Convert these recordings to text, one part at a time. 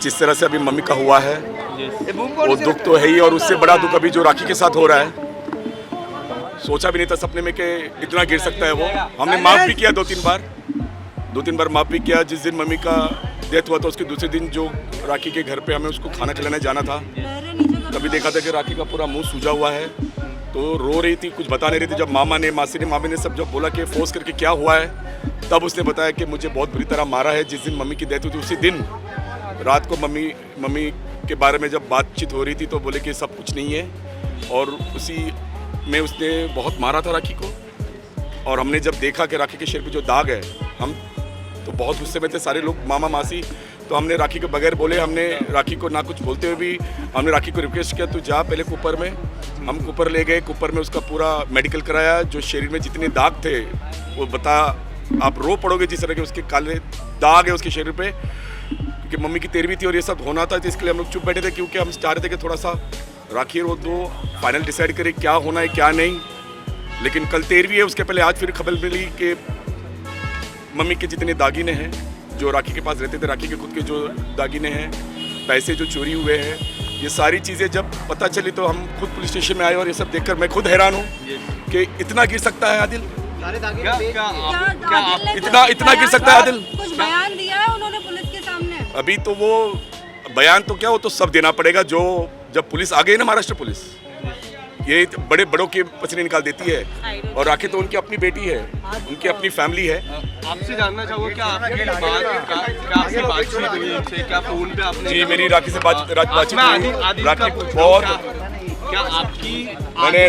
जिस तरह से अभी मम्मी का हुआ है वो दुख तो है ही, और उससे बड़ा दुख अभी जो राखी के साथ हो रहा है। सोचा भी नहीं था सपने में कि इतना गिर सकता है वो। हमने माफ़ भी किया दो तीन बार माफ़ भी किया। जिस दिन मम्मी का डेथ हुआ था उसके दूसरे दिन जो राखी के घर पे हमें उसको खाना खिलाने जाना था, तभी देखा था कि राखी का पूरा मुंह सूजा हुआ है, तो रो रही थी, कुछ बता नहीं रही थी। जब मामा ने, मामी ने सब जब बोला कि फोर्स करके क्या हुआ है, तब उसने बताया कि मुझे बहुत बुरी तरह मारा है। जिस दिन मम्मी की डेथ हुई थी उसी दिन रात को मम्मी के बारे में जब बातचीत हो रही थी तो बोले कि सब कुछ नहीं है, और उसी में उसने बहुत मारा था राखी को। और हमने जब देखा कि राखी के सिर पे जो दाग है, हम तो बहुत गुस्से में थे सारे लोग, मामा मासी। तो हमने राखी को बगैर बोले, हमने राखी को ना कुछ बोलते हुए भी हमने राखी को रिक्वेस्ट किया, तू जा पहले कुपर में। हम कुपर ले गए, कुपर में उसका पूरा मेडिकल कराया। जो शरीर में जितने दाग थे वो बता, आप रो पड़ोगे जिस तरह के उसके काले दाग है उसके शरीर पे, क्योंकि मम्मी की 13वीं थी और ये सब होना था। तो इसके लिए हम लोग चुप बैठे थे, क्योंकि हम चाह रहे थे कि थोड़ा सा राखी और दो फाइनल डिसाइड करें क्या होना है क्या नहीं। लेकिन कल 13वीं है, उसके पहले आज फिर खबर मिली कि मम्मी के जितने दागीने हैं जो राखी के पास रहते थे, राखी के खुद के जो दागीने हैं, पैसे जो चोरी हुए हैं, ये सारी चीज़ें जब पता चली तो हम खुद पुलिस स्टेशन में आए। और ये सब देखकर मैं खुद हैरान हूँ कि इतना गिर सकता है आदिल, इतना गिर सकता है आदिल। कुछ बयान दिया है उन्होंने पुलिस के सामने? अभी तो वो बयान तो क्या, वो तो सब देना पड़ेगा। जो जब पुलिस आ गई ना, महाराष्ट्र पुलिस, ये बड़े बड़ों के पचने निकाल देती है। और राखी तो उनकी अपनी बेटी है, उनकी अपनी फैमिली है। आपसे जानना चाहूँगा क्या आपकी बातचीत हुई उनसे, क्या फोन पे आपने? जी, मेरी राखी से बातचीत हुई। राखी बहुत, क्या आपकी मैंने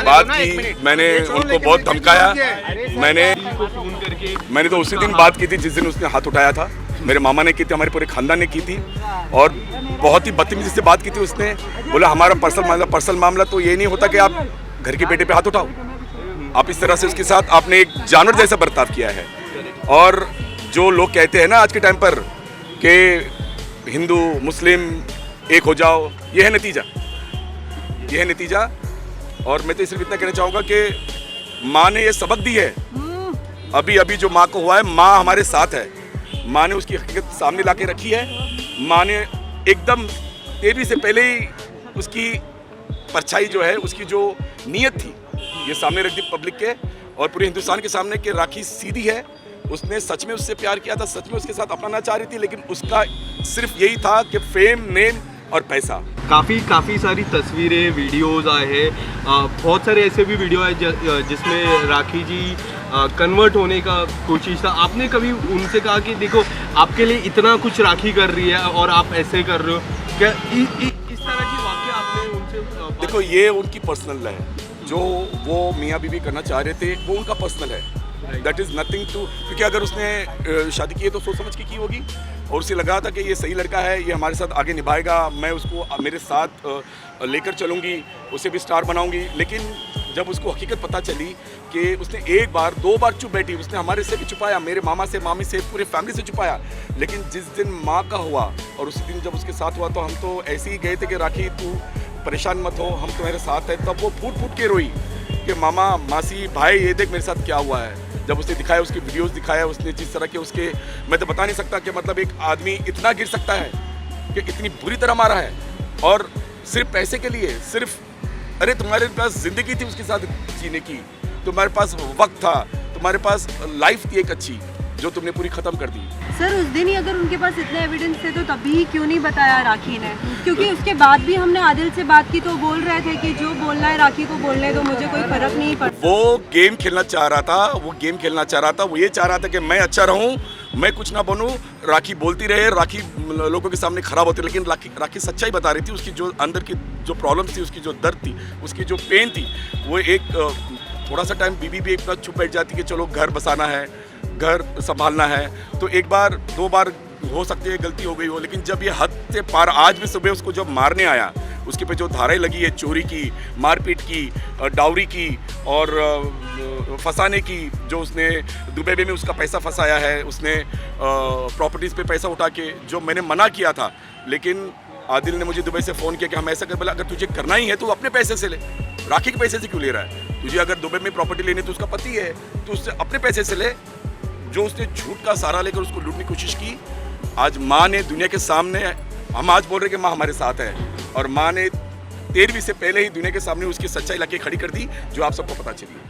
बात की, मैंने उनको बहुत धमकाया। मैंने तो उसी दिन बात की थी जिस दिन उसने हाथ उठाया था। मेरे मामा ने की थी, हमारे पूरे खानदान ने की थी, और बहुत ही बदतमीजी से बात की थी। उसने बोला हमारा पर्सनल मामला तो ये नहीं होता कि आप घर के बेटे पे हाथ उठाओ। आप इस तरह से उसके साथ आपने एक जानवर जैसा बर्ताव किया है। और जो लोग कहते हैं ना आज के टाइम पर कि हिंदू मुस्लिम एक हो जाओ, ये है नतीजा। और मैं तो सिर्फ इतना कहना चाहूँगा कि माँ ने ये सबक दी है। अभी जो माँ को हुआ है, माँ हमारे साथ है। माँ ने उसकी हकीकत सामने ला के रखी है। माँ ने एकदम 13वीं से पहले ही उसकी परछाई जो है, उसकी जो नीयत थी, ये सामने रख दी पब्लिक के और पूरे हिंदुस्तान के सामने कि राखी सीधी है। उसने सच में उससे प्यार किया था, सच में उसके साथ अपनाना चाह रही थी, लेकिन उसका सिर्फ यही था कि फेम, नेम और पैसा। काफ़ी सारी तस्वीरें, वीडियोस आए हैं। बहुत सारे ऐसे भी वीडियो है जिसमें राखी जी कन्वर्ट होने का कोशिश था। आपने कभी उनसे कहा कि देखो आपके लिए इतना कुछ राखी कर रही है और आप ऐसे कर रहे हो, क्या इस तरह की वाक़या आपने उनसे? देखो, ये उनकी पर्सनल है, जो वो मियाँ बीवी करना चाह रहे थे वो उनका पर्सनल है। दैट इज़ नथिंग टू, क्योंकि अगर उसने शादी की है तो सोच समझ के की होगी, और उसे लगा था कि ये सही लड़का है, ये हमारे साथ आगे निभाएगा, मैं उसको मेरे साथ लेकर चलूँगी, उसे भी स्टार बनाऊँगी। लेकिन जब उसको हकीकत पता चली कि उसने एक बार 2 बार चुप बैठी, उसने हमारे से भी छुपाया, मेरे मामा से, मामी से, पूरे फैमिली से छुपाया। लेकिन जिस दिन माँ का हुआ और उसी दिन जब उसके साथ हुआ तो हम तो ऐसे ही गए थे कि राखी तू परेशान मत हो, हम तुम्हारे साथ हैं। तब वो फूट फूट के रोई कि मामा, मासी, भाई, ये देख मेरे साथ क्या हुआ है। जब उसने दिखाया, उसकी वीडियोस दिखाया, उसने जिस तरह के उसके, मैं तो बता नहीं सकता कि मतलब एक आदमी इतना गिर सकता है कि इतनी बुरी तरह मारा है, और सिर्फ पैसे के लिए। सिर्फ, अरे तुम्हारे पास ज़िंदगी थी उसके साथ जीने की, तुम्हारे पास वक्त था, तुम्हारे पास लाइफ थी एक अच्छी, जो तुमने पूरी ख़त्म कर दी। सर, उस दिन ही अगर उनके पास इतने एविडेंस थे तो तभी क्यों नहीं बताया राखी ने? क्योंकि उसके बाद भी हमने आदिल से बात की तो बोल रहे थे कि जो बोलना है राखी को बोलने दो, मुझे कोई फर्क नहीं पड़ता। वो गेम खेलना चाह रहा था, वो ये चाह रहा था कि मैं अच्छा रहूं, मैं कुछ ना बनूं, राखी बोलती रहे, राखी लोगों के सामने खराब होती। लेकिन राखी सच्चाई बता रही थी, उसकी जो अंदर की जो प्रॉब्लम्स थी, उसकी जो दर्द थी, उसकी जो पेन थी, वो एक थोड़ा सा टाइम बीबी भी एक बार चुप बैठ जाती कि चलो घर बसाना है, घर संभालना है, तो एक बार 2 बार हो सकती है गलती हो गई हो। लेकिन जब ये हद से पार, आज भी सुबह उसको जब मारने आया, उसके पे जो धाराएं लगी है, चोरी की, मारपीट की, डाउरी की और फंसाने की, जो उसने दुबई में उसका पैसा फंसाया है, उसने प्रॉपर्टीज़ पे पैसा उठा के, जो मैंने मना किया था। लेकिन आदिल ने मुझे दुबई से फ़ोन किया कि हम ऐसा कर, बोला अगर तुझे करना ही है तो अपने पैसे से ले, राखी के पैसे से क्यों ले रहा है? तुझे अगर दुबई में प्रॉपर्टी लेनी तो उसका पति है, तो उससे अपने पैसे से ले, जो उसने झूठ का सहारा लेकर उसको लूटने की कोशिश की, आज माँ ने दुनिया के सामने, हम आज बोल रहे कि माँ हमारे साथ है, और माँ ने 13वीं से पहले ही दुनिया के सामने उसकी सच्चाई लाके खड़ी कर दी, जो आप सबको पता चली।